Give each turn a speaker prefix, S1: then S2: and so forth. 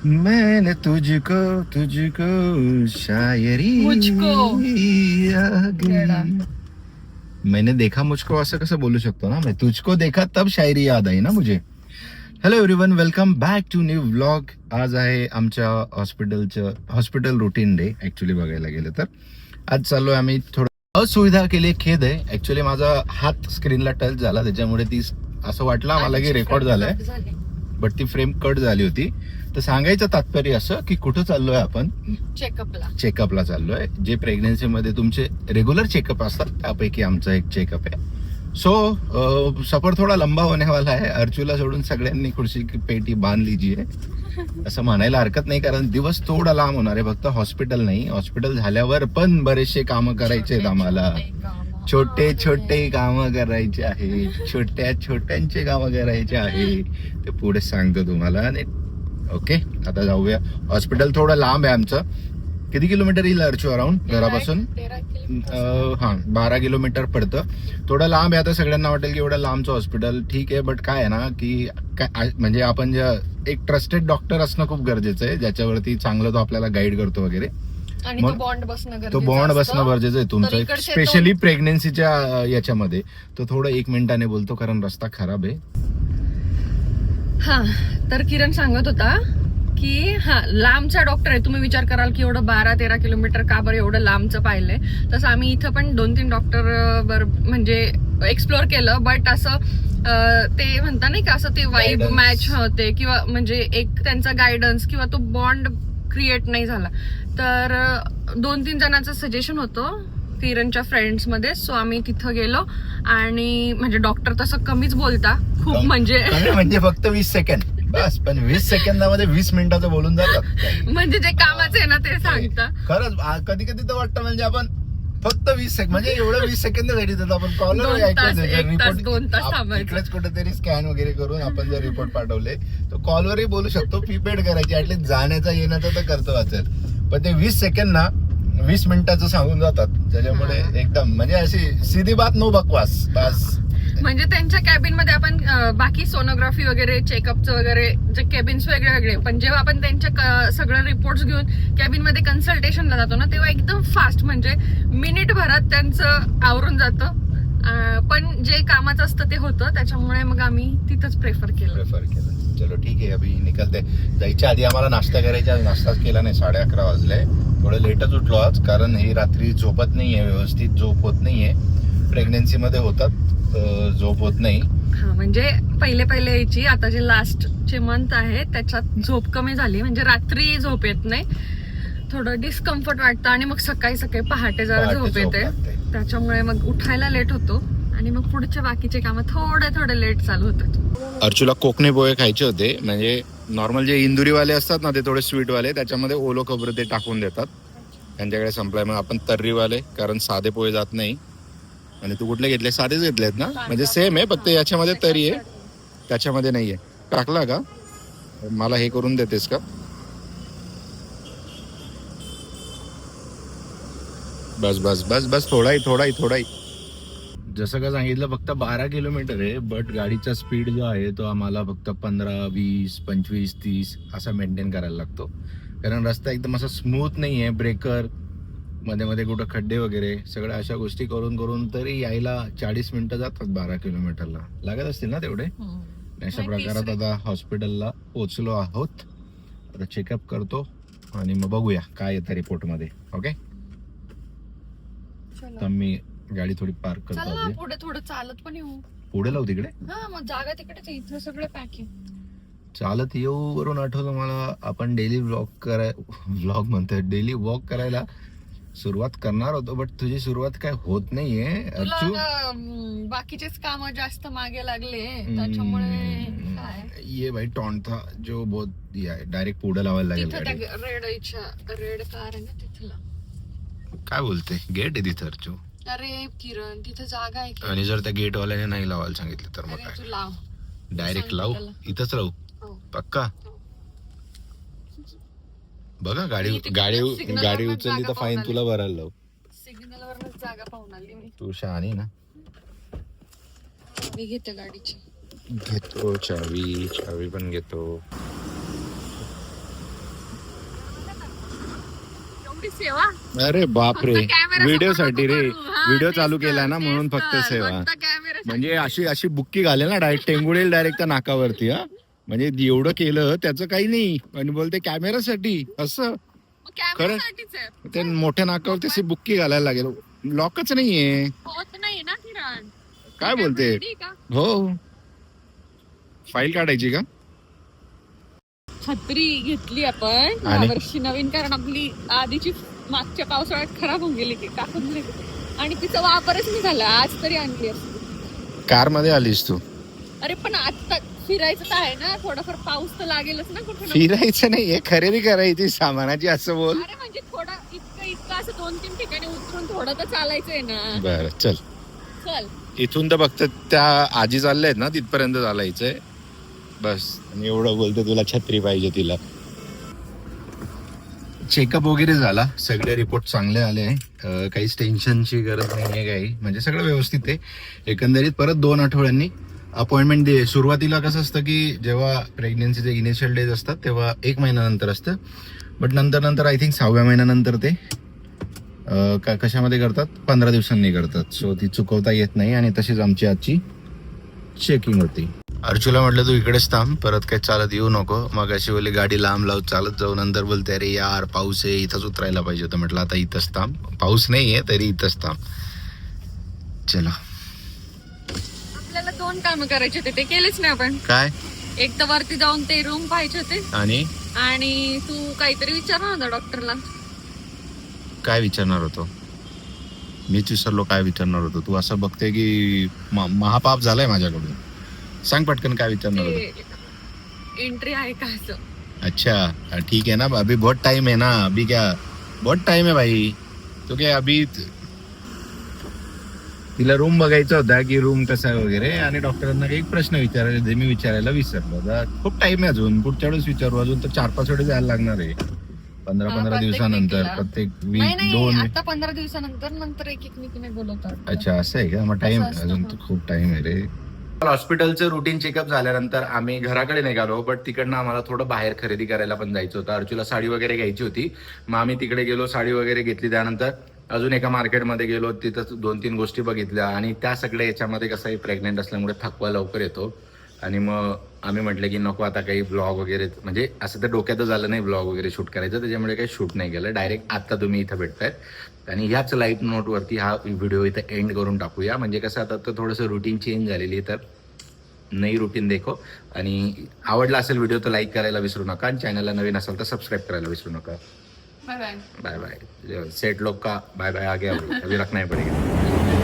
S1: मैंने तुझको तुझको शायरी
S2: मुझको.
S1: आ गई. मैंने देखा मुझको असं कसं बोलू शकतो ना. मैं तुझको देखा तब शायरी याद आई ना मुझे. Hello everyone, welcome back to new vlog. आज आहे आमच्या हॉस्पिटल रुटीन डे. ऍक्च्युली बघायला गेलं तर आज चाललोय आम्ही. थोडं असुविधा केली, खेद आहे. ऍक्च्युली माझा हात स्क्रीनला टच झाला, त्याच्यामुळे ती असं वाटलं मला की रेकॉर्ड झालंय, बट ती फ्रेम कट झाली होती. तर सांगायचं तात्पर्य असं की कुठं चाललोय आपण? चेकअपला चाललोय. जे प्रेग्नन्सी मध्ये तुमचे रेग्युलर चेकअप असतात त्यापैकी आमचा एक चेकअप आहे. सो सफर थोडा लंबा होने वाला है. अर्चूला सोडून सगळ्यांनी खुर्ची की पेटी बांध लीजिए असं म्हणायला हरकत नाही, कारण दिवस थोडा लांब होणार आहे. फक्त हॉस्पिटल नाही, हॉस्पिटल झाल्यावर पण बरेचसे काम करायचे आहेत आम्हाला. छोटे छोटे काम करायचे आहे, छोट्यांचे काम करायचे आहे. ते पुढे सांगतो तुम्हाला. ओके, आता जाऊया. हॉस्पिटल थोडं लांब आहे आमचं. किती किलोमीटर येईल अर्चू अराउंड घरापासून? 12 किलोमीटर पडतं. थोडं लांब आहे. आता सगळ्यांना वाटेल की एवढं लांबचं हॉस्पिटल ठीक आहे, बट काय आहे ना की म्हणजे आपण एक ट्रस्टेड डॉक्टर असणं खूप गरजेचं आहे, ज्याच्यावरती चांगलं तो आपल्याला गाईड करतो वगैरे.
S2: आणि तो बॉन्ड
S1: बसणं गरजेचं आहे तुमचं, स्पेशली प्रेग्नेन्सीच्या याच्यामध्ये. तो थोडं 1 मिनिटाने बोलतो कारण रस्ता खराब आहे.
S2: हा, तर किरण सांगत होता की लांबचा डॉक्टर आहे. तुम्ही विचार कराल की एवढं 12-13 किलोमीटर का बरं एवढं लांबचं पाहिलंय. तसं आम्ही इथं पण 2-3 डॉक्टर म्हणजे एक्सप्लोर केलं, बट असं ते म्हणता नाही का, असं ते वाईब मॅच होते किंवा म्हणजे एक त्यांचा गायडन्स किंवा तो बॉन्ड क्रिएट नाही झाला. तर 2-3 जणांचं सजेशन होतं किरणच्या फ्रेंड्स मध्ये. सो आम्ही तिथं गेलो आणि म्हणजे डॉक्टर तसं कमीच बोलता खूप, म्हणजे
S1: फक्त 20 सेकंड बस. पण 20 सेकंदामध्ये 20 मिनिटाचं बोलून जातात.
S2: म्हणजे जे कामाचं आहे ना ते सांगता.
S1: खरंच कधी कधी तर वाटतं म्हणजे आपण फक्त 20 सेकंद म्हणजे एवढं 20 सेकंद वेळी देतो आपण. कॉलर इकडेच कुठेतरी स्कॅन वगैरे करून आपण जर रिपोर्ट पाठवले तर कॉलवरही बोलू शकतो. प्रीपेड करायची, ऍटलीस्ट जाण्याचा येण्याचा तर करतो वाचेल. पण ते 20 सेकंड ना 20 मिनिटाचं सांगून जातात, त्याच्यामुळे एकदम म्हणजे अशी सीधी बात, नो बकवास बस.
S2: म्हणजे त्यांच्या कॅबिन मध्ये आपण बाकी सोनोग्राफी वगैरे चेकअपचं वगैरे जे कॅबिन्स वेगळे वेगळे, पण जेव्हा आपण त्यांच्या सगळे रिपोर्ट्स घेऊन कॅबिन मध्ये कन्सल्टेशनला जातो ना, तेव्हा एकदम फास्ट, म्हणजे मिनिट भरात त्यांचं आवरून जातं. पण जे कामाचं असतं ते होतं, त्याच्यामुळे मग आम्ही तिथंच प्रेफर केलं.
S1: चलो ठीक आहे, अभि निकलते. जायच्या आधी आम्हाला नाश्ता करायचा. नाश्ताच केला नाही, 11:30 वाजले. थोडं लेटच उठलो आज, कारण ही रात्री झोपत नाहीये, व्यवस्थित झोप होत नाहीये. प्रेग्नन्सी मध्ये होतात झोप होत नाही.
S2: म्हणजे पहिले यायची, आता जे लास्टचे मंथ आहे त्याच्यात झोप कमी झाली. म्हणजे रात्री झोप येत नाही, थोडं डिस्कम्फर्ट वाटतं आणि मग सकाळी पहाटे जरा झोप येते. त्याच्यामुळे मग उठायला लेट होतो आणि मग पुढचे बाकीचे काम थोडे लेट चालू होतात.
S1: अर्चूला कोकणी पोहे खायचे होते. म्हणजे नॉर्मल जे इंदुरीवाले असतात ना, ते थोडे स्वीटवाले, त्याच्यामध्ये ओलो खोबरं ते टाकून देतात. त्यांच्याकडे संपलाय. मग आपण तर्रीवाले, कारण साधे पोहे जात नाही. आणि तू कुठले घेतले? साधेच घेतलेत ना? म्हणजे सेम आहे, फक्त याच्यामध्ये तरी आहे, त्याच्यामध्ये नाहीये. टाकला का? मला हे करून देतेस का? बस बस बस बस, थोडाही. जसं का सांगितलं, फक्त 12 किलोमीटर आहे, बट गाडीचा स्पीड जो आहे तो आम्हाला फक्त 15, 20, 25, 30 असा मेंटेन करायला लागतो. कारण रस्ता एकदम असा स्मूथ नाही आहे. ब्रेकर मध्ये कुठं खड्डे वगैरे, सगळ्या अशा गोष्टी करून तरी यायला 40 मिनिटं जातात 12 किलोमीटरला. लागत असतील ना तेवढे. अशा प्रकारात आता हॉस्पिटलला पोहोचलो आहोत. आता चेकअप करतो आणि मग बघूया काय येतं रिपोर्टमध्ये. ओके, तर मी गाडी थोडी पार्क करतो.
S2: पुढे थोडं चालत पण येऊ.
S1: पुढे लावू तिकडे.
S2: मग जागा तिकडेच, इथं सगळं पॅकिंग.
S1: चालत येऊ वरून आठवलं मला, आपण डेली डेली वॉक करायला सुरुवात करणार होतो, बट तुझी सुरुवात काय होत नाहीये अर्चू.
S2: बाकीचेच काम जास्त मागे लागले, त्याच्यामुळे
S1: ये भाई टॉन्ट था जो बहुत डायरेक्ट पुढे लावायला लागेल.
S2: रेड कार आहे ना तिथला.
S1: काय बोलते? गेट आहे तिथं अर्चू.
S2: अरे किरण, तिथे जागा आहे.
S1: आणि जर त्या गेट वाल्याने नाही लावायला सांगितलं तर मग काय?
S2: तू लाव,
S1: डायरेक्ट लावू, इथंच राहू पक्का. बघा गाडी उचलली तर फाईन तुला भरायला लावू.
S2: सिग्नलवर जागा पाहून आली मी.
S1: तू शहाणी ना.
S2: मी घेते गाडीची.
S1: घेतो चावी पण घेतो.
S2: एवढी सेवा
S1: अरे बापरे,
S2: फक्त camera
S1: व्हिडिओ
S2: समोर
S1: साठी रे,
S2: नको करू. हा,
S1: व्हिडिओ
S2: तेच
S1: चालू
S2: तर,
S1: केला ना
S2: तेच
S1: म्हणून फक्त
S2: तर.
S1: सेवा.
S2: फक्त camera
S1: म्हणजे अशी अशी बुक्की घालेल ना डायरेक्ट, टेंगुडेल डायरेक्ट त्या नाकावरती. हा म्हणजे एवढं केलं त्याचं काही नाही, आणि बोलते कॅमेरासाठी असं.
S2: मग camera साठीच आहे.
S1: ते मोठ्या नाकावर तशी बुक्की घालायला लागेल. लॉकच नाहीये.
S2: होत नाही ना किरण.
S1: काय बोलते?
S2: Ready का?
S1: हो, फाईल काढायची का?
S2: छत्री घेतली आपण
S1: आणि?
S2: यावर्षी नवीन, कारण आपली आधीची मागच्या पावसाळ्यात खराब होऊन गेली की टाकून दिली. आणि तिचा वापरच नाही झाला. आज तरी आणली असती.
S1: कार मध्ये आलीस तू?
S2: अरे पण आता फिरायचं तर आहे ना, थोडाफार पाऊस तर लागेलच ना कुठे ना.
S1: फिरायचं नाहीये, खरेदी करायची सामानाची असं बोल.
S2: अरे म्हणजे थोडा इतकं असं 2-3 ठिकाणी उतरून थोडं तर चालायचंय ना.
S1: बर चल,
S2: चल.
S1: इथून तर फक्त त्या आजी चालल्या आहेत ना तिथपर्यंत चालायचंय बस. आणि एवढं बोलते तुला छत्री पाहिजे तिला. चेकअप वगैरे झाला, सगळे रिपोर्ट चांगले आले. काहीच टेन्शनची गरज नाहीये काही, म्हणजे सगळं व्यवस्थित आहे एकंदरीत. परत 2 आठवड्यांनी अपॉइंटमेंट दे. सुरुवातीला कसं असतं की जेव्हा प्रेग्नेन्सीचे इनिशियल डेज असतात तेव्हा 1 महिन्यानंतर असतं, बट नंतर आय थिंक 6व्या महिन्यानंतर ते कशामध्ये करतात, 15 दिवसांनी करतात. सो ती चुकवता येत नाही. आणि तशीच आमची आजची चेकिंग होती. अर्जुला म्हटलं तू इकडेच थांब, परत काही चालत येऊ नको. मग अशी बोलली गाडी लांब लावत चालत जाऊ. नंतर बोलते अरे यार पाऊस आहे, इथंच उतरायला पाहिजे होतं. म्हटलं आता इथंच थांब, पाऊस नाहीये तरी इथंच थांब. चला,
S2: आपल्याला 2 कामं करायचे होते, ते केलेच नाही आपण.
S1: काय?
S2: एक तर वरती जाऊन ते रूम पाहिजे होते, आणि तू काहीतरी विचारणार होता डॉक्टरला.
S1: काय विचारणार होतो? मीच विसरलो काय विचारणार होतो. तू असं बघते की महापाप झालाय माझ्याकडून. सांग पटकन काय विचारणार होतो.
S2: एंट्री आहे का असं.
S1: अच्छा ठीक है ना, अभी बहुत टाइम है ना. अभी क्या बहुत टाइम है भाई. तो क्या अभी तिला रूम बघायचा होता की रूम कसा आहे वगैरे, आणि डॉक्टरांना काही प्रश्न विचारायला, जे मी विचारायला विसरलो. आता खूप टाइम आहे अजून, पुढच्या वेळेस विचारू. अजून तर 4-5 वेळेस जायला लागणार आहे. 15 दिवसानंतर प्रत्येक वीक 2.
S2: आता 15 दिवसानंतर नंतर एक नाही बोलवतात.
S1: अच्छा असं आहे का? मग टाइम अजून तर खूप टाइम आहे रे. हॉस्पिटलचं रुटीन चेकअप झाल्यानंतर आम्ही घराकडे निघालो, बट तिकडनं आम्हाला थोडं बाहेर खरेदी करायला पण जायचं होतं. अर्जुला साडी वगैरे घ्यायची होती, मग आम्ही तिकडे गेलो, साडी वगैरे घेतली. त्यानंतर अजून एका मार्केटमध्ये गेलो, तिथं 2-3 गोष्टी बघितल्या. आणि त्या सगळ्या याच्यामध्ये कसं आहे, प्रेग्नेंट असल्यामुळे थकवा लवकर येतो. आणि मग आम्ही म्हटलं की नको आता काही ब्लॉग वगैरे, म्हणजे असं तर डोक्यातच झालं नाही ब्लॉग वगैरे शूट करायचं, त्याच्यामुळे काही शूट नाही केलं. डायरेक्ट आता तुम्ही इथं भेटतायत, आणि ह्याच लाईट नोटवरती हा व्हिडिओ इथं एंड करून टाकूया. म्हणजे कसं आता तर थोडंसं रुटीन चेंज झालेली, तर नई रुटीन देखो. आणि आवडला असेल व्हिडिओ तर लाईक करायला विसरू नका, आणि चॅनलला नवीन असेल तर सबस्क्राईब करायला विसरू नका.
S2: Bye bye.
S1: Bye bye. सेट लोग का बाय बाय आ गया, अभी रखना ही पड़ेगा.